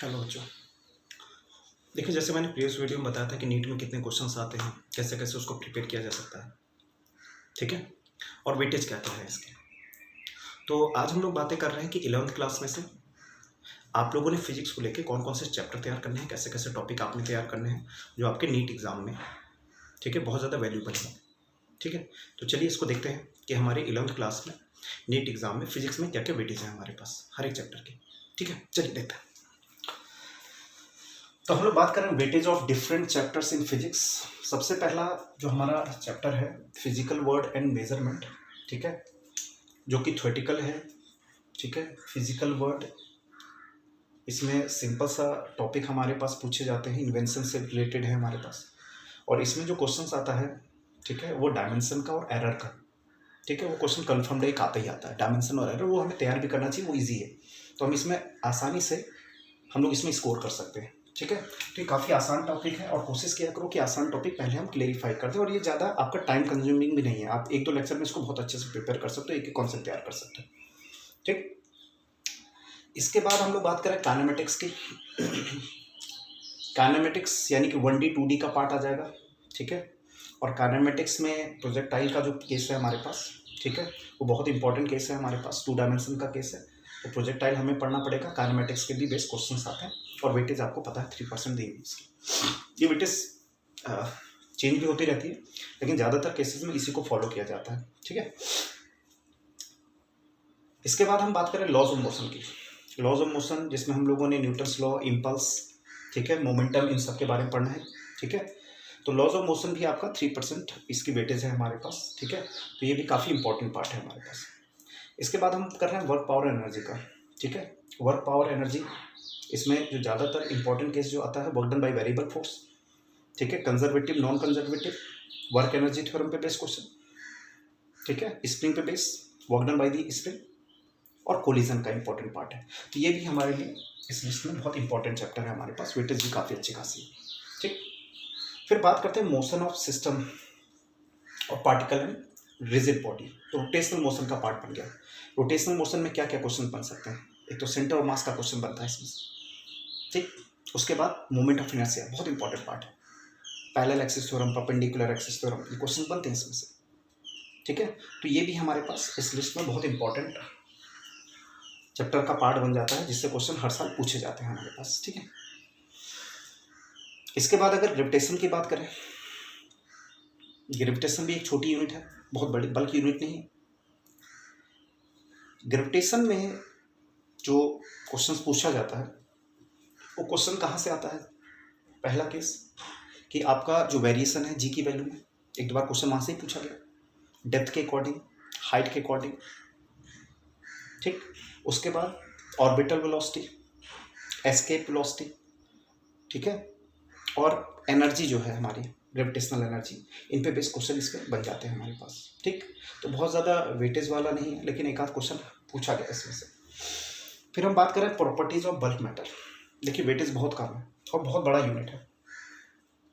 Hello बच्चों। देखिए, जैसे मैंने प्रीवियस वीडियो में बताया था कि नीट में कितने क्वेश्चंस आते हैं, कैसे कैसे उसको प्रिपेयर किया जा सकता है, ठीक है, और वेटेज क्या क्या है इसके। तो आज हम लोग बातें कर रहे हैं कि 11th क्लास में से आप लोगों ने फिजिक्स को लेके कौन कौन से चैप्टर तैयार करने हैं, कैसे कैसे टॉपिक आपने तैयार करने हैं जो आपके नीट एग्जाम में, ठीक है, बहुत ज़्यादा वैल्यूबल है। ठीक है, तो चलिए इसको देखते हैं कि हमारे 11th क्लास में नीट एग्जाम में फिजिक्स में क्या क्या वेटेज है हमारे पास हर एक चैप्टर की। ठीक है, चलिए देखते हैं। तो हम लोग बात करें weightage of different chapters in physics. सबसे पहला जो हमारा चैप्टर है फिजिकल वर्ड एंड मेजरमेंट, ठीक है, जो कि थ्योरेटिकल है। ठीक है, फिजिकल वर्ड, इसमें सिंपल सा टॉपिक हमारे पास पूछे जाते हैं, इन्वेंशन से रिलेटेड है हमारे पास। और इसमें जो क्वेश्चंस आता है, ठीक है, वो डायमेंशन का और एरर का। ठीक है, वो क्वेश्चन कन्फर्म्ड एक आता ही आता है, डायमेंशन और एरर, वो हमें तैयार भी करना चाहिए, वो ईजी है। तो हम इसमें आसानी से हम लोग इसमें स्कोर कर सकते हैं। ठीक है, तो ये काफ़ी आसान टॉपिक है और कोशिश किया करो कि आसान टॉपिक पहले हम क्लेरिफाई कर दें, और ये ज़्यादा आपका टाइम कंज्यूमिंग भी नहीं है। आप एक दो लेक्चर में इसको बहुत अच्छे से प्रिपेयर कर सकते हो, एक एक कॉन्सेप्ट तैयार कर सकते हो। ठीक, इसके बाद हम लोग बात करें काइनेमेटिक्स की। काइनेमेटिक्स यानी कि 1D 2D का पार्ट आ जाएगा। ठीक है, और काइनेमेटिक्स में प्रोजेक्टाइल का जो केस है हमारे पास, ठीक है, वो बहुत इंपॉर्टेंट केस है हमारे पास, 2 डायमेंशन का केस है। तो प्रोजेक्टाइल हमें पढ़ना पड़ेगा। काइनेमेटिक्स के भी बेस्ट क्वेश्चंस आते हैं, और वेटेज आपको पता है 3% दी हुई इसकी। ये वेटेज चेंज भी होती रहती है, लेकिन ज़्यादातर केसेस में इसी को फॉलो किया जाता है। ठीक है, इसके बाद हम बात करें लॉज ऑफ मोशन की। लॉज ऑफ मोशन जिसमें हम लोगों ने न्यूटन्स लॉ, इम्पल्स, ठीक है, मोमेंटम, इन सब के बारे में पढ़ना है। ठीक है, तो लॉज ऑफ मोशन भी आपका 3% इसकी वेटेज है हमारे पास। ठीक है, तो ये भी काफ़ी इंपॉर्टेंट पार्ट है हमारे पास। इसके बाद हम कर रहे हैं वर्क पावर एनर्जी का। ठीक है, वर्क पावर एनर्जी, इसमें जो ज़्यादातर इंपॉर्टेंट केस जो आता है, work done by variable force. ठीक है, conservative, non conservative, work energy theorem पे बेस्ड क्वेश्चन। ठीक है, स्प्रिंग पे base, work done by the spring, और कोलिजन का इंपॉर्टेंट पार्ट है। तो ये भी हमारे लिए इस लिस्ट में बहुत इंपॉर्टेंट चैप्टर है हमारे पास, वेटेज भी काफ़ी अच्छी खासी है। ठीक, फिर बात करते हैं मोशन ऑफ सिस्टम और पार्टिकल एंड रिजिड बॉडी। तो रोटेशनल मोशन का पार्ट बन गया। रोटेशनल मोशन में क्या क्या क्वेश्चन बन सकते हैं? एक तो सेंटर ऑफ मास का क्वेश्चन बनता है इसमें। ठीक, उसके बाद मोमेंट ऑफ इनर्शिया, बहुत इंपॉर्टेंट पार्ट है। Parallel axis theorem, perpendicular axis theorem, ये क्वेश्चन बनते हैं इसमें से। ठीक है, तो ये भी हमारे पास इस लिस्ट में बहुत इंपॉर्टेंट चैप्टर का पार्ट बन जाता है, जिससे क्वेश्चन हर साल पूछे जाते हैं हमारे पास। ठीक है, इसके बाद अगर ग्रेविटेशन की बात करें, ग्रेविटेशन भी एक छोटी यूनिट है, बहुत बड़ी बल्कि यूनिट नहीं है। ग्रेविटेशन में जो क्वेश्चंस पूछा जाता है, वो क्वेश्चन कहाँ से आता है? पहला केस कि आपका जो वेरिएशन है जी की वैल्यू में, एक दो बार क्वेश्चन वहाँ से ही पूछा गया, डेप्थ के अकॉर्डिंग, हाइट के अकॉर्डिंग। ठीक, उसके बाद ऑर्बिटल वेलोसिटी, एस्केप वेलोसिटी, ठीक है, और एनर्जी जो है हमारी ग्रेविटेशनल एनर्जी, इन पे बेस्ड क्वेश्चन इस पर बन जाते हैं हमारे पास। ठीक, तो बहुत ज़्यादा वेटेज वाला नहीं है, लेकिन एक आध क्वेश्चन पूछा गया इसमें से। फिर हम बात करें प्रॉपर्टीज ऑफ बल्क मैटर। देखिए, वेटेज बहुत कम है और बहुत बड़ा यूनिट है।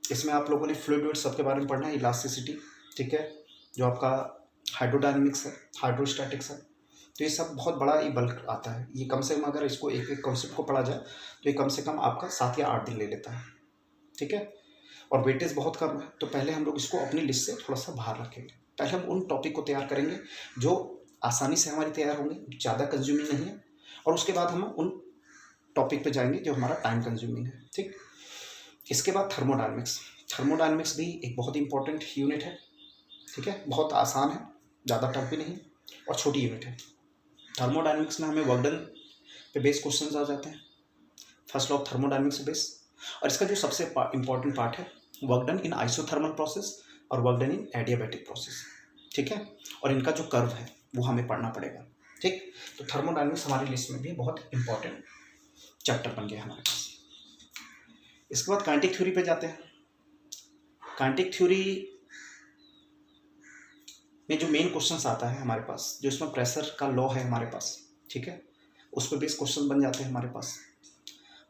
इसमें आप लोगों ने फ्लूइड वेट सबके बारे में पढ़ना है, इलास्टिसिटी, ठीक है, जो आपका हाइड्रोडायनेमिक्स है, हाइड्रोस्टैटिक्स है, तो ये सब बहुत बड़ा ये बल्क आता है। ये कम से कम अगर इसको एक एक कॉन्सेप्ट को पढ़ा जाए तो ये कम से कम आपका 7 या 8 दिन ले लेता है। ठीक है, और वेटेज बहुत कम है, तो पहले हम लोग इसको अपनी लिस्ट से थोड़ा सा बाहर रखेंगे। पहले हम उन टॉपिक को तैयार करेंगे जो आसानी से हमारी तैयार होंगे, ज़्यादा कंज्यूमिंग नहीं है, और उसके बाद हम उन टॉपिक पे जाएंगे जो हमारा टाइम कंज्यूमिंग है। ठीक, इसके बाद थर्मोडायनेमिक्स। थर्मोडायनेमिक्स भी एक बहुत इंपॉर्टेंट यूनिट है। ठीक है, बहुत आसान है, ज़्यादा टफ भी नहीं, और छोटी यूनिट है। थर्मोडायनेमिक्स में हमें वर्क डन पे बेस्ड क्वेश्चन आ जाते हैं, फर्स्ट लॉ ऑफ थर्मोडायनेमिक्स से बेस्ड। और इसका जो सबसे इंपॉर्टेंट पार्ट है, work done in isothermal process और work done in adiabatic process. ठीक है, और इनका जो कर्व है वो हमें पढ़ना पड़ेगा। ठीक, तो थर्मोडायनेमिक्स हमारी लिस्ट में भी बहुत इंपॉर्टेंट चैप्टर बन गया हमारे पास। इसके बाद काइनेटिक थ्योरी पे जाते हैं। काइनेटिक थ्योरी में जो मेन क्वेश्चंस आता है हमारे पास, जो इसमें प्रेशर का लॉ है हमारे पास, ठीक है, उस पर बेस्ड क्वेश्चन बन जाते हैं हमारे पास।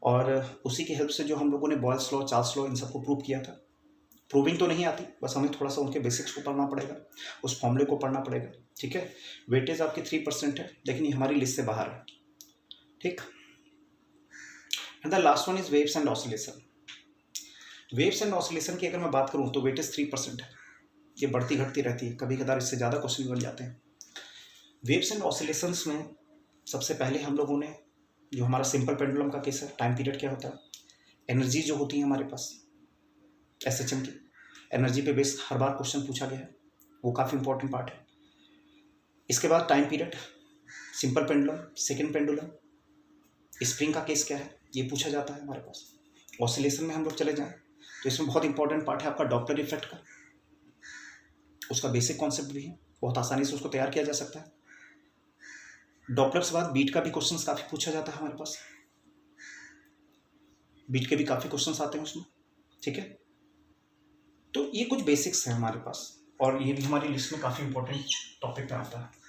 और उसी की हेल्प से जो हम लोगों ने बॉयल्स लॉ, चार्ल्स लॉ, इन सबको प्रूव किया था। प्रूविंग तो नहीं आती, बस हमें थोड़ा सा उनके बेसिक्स को पढ़ना पड़ेगा, उस फॉर्मूले को पढ़ना पड़ेगा। ठीक है, वेटेज आपकी 3% है, लेकिन ये हमारी लिस्ट से बाहर है। ठीक, and the last one is waves and oscillation. Waves and oscillation की अगर मैं बात करूँ तो वेटेज 3% है, ये बढ़ती घटती रहती है, कभी कभार इससे ज़्यादा क्वेश्चन बन जाते हैं। वेव्स एंड ऑसिलेशंस में सबसे पहले हम लोगों ने जो हमारा सिंपल पेंडुलम का केस है, टाइम पीरियड क्या होता है, एनर्जी जो होती है हमारे पास एसएचएम की एनर्जी पे बेस हर बार क्वेश्चन पूछा गया है, वो काफ़ी इंपॉर्टेंट पार्ट है। इसके बाद time period, simple pendulum, second pendulum, spring का केस क्या है, ये पूछा जाता है हमारे पास। ऑसिलेशन में हम लोग चले जाएं तो इसमें बहुत इंपॉर्टेंट पार्ट है आपका डॉपलर इफेक्ट का, उसका बेसिक कॉन्सेप्ट भी है, बहुत आसानी से उसको तैयार किया जा सकता है। डॉपलर के बाद बीट का भी क्वेश्चन काफ़ी पूछा जाता है हमारे पास, बीट के भी काफ़ी क्वेश्चन आते हैं उसमें, ठीक है। तो ये कुछ बेसिक्स हैं हमारे पास, और ये भी हमारी लिस्ट में काफ़ी इंपॉर्टेंट टॉपिक पे आता है।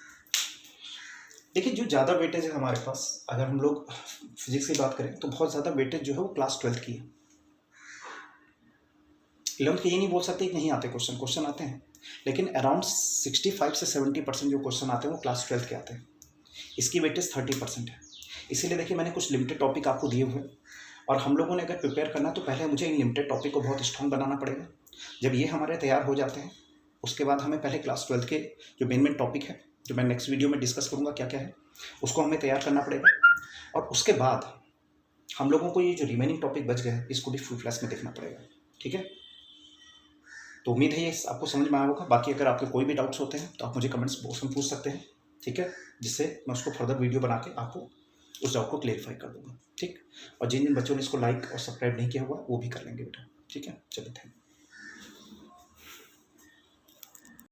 देखिए जो ज़्यादा वेटेज है हमारे पास, अगर हम लोग फिजिक्स की बात करें तो बहुत ज़्यादा वेटेज जो है वो क्लास 12th की है। 11th के ये नहीं बोल सकते कि नहीं आते क्वेश्चन आते हैं, लेकिन अराउंड 65 से 70% जो क्वेश्चन आते हैं वो क्लास 12th के आते हैं। इसकी वेटेज 30% है। इसीलिए देखिए मैंने कुछ लिमिटेड टॉपिक आपको दिए हुए हैं, और हम लोगों ने अगर प्रिपेयर करना तो पहले मुझे इन लिमिटेड टॉपिक को बहुत स्ट्रॉन्ग बनाना पड़ेगा। जब ये हमारे तैयार हो जाते हैं उसके बाद हमें पहले क्लास 12th के जो मेन टॉपिक है, जो मैं नेक्स्ट वीडियो में डिस्कस करूँगा क्या क्या है, उसको हमें तैयार करना पड़ेगा। और उसके बाद हम लोगों को ये जो रिमेनिंग टॉपिक बच गए हैं इसको भी फुल फ्लैश में देखना पड़ेगा, ठीक है। तो उम्मीद है ये आपको समझ में आया होगा। बाकी अगर आपके कोई भी डाउट्स होते हैं तो आप मुझे कमेंट्स बॉक्स में पूछ सकते हैं, ठीक है, जिससे मैं उसको फर्दर वीडियो बना के आपको उस डाउट को क्लेरिफाई कर दूंगा, ठीक। और जिन जिन बच्चों ने इसको लाइक और सब्सक्राइब नहीं किया हुआ वो भी कर लेंगे बेटा, ठीक है। चलो थैंक यू।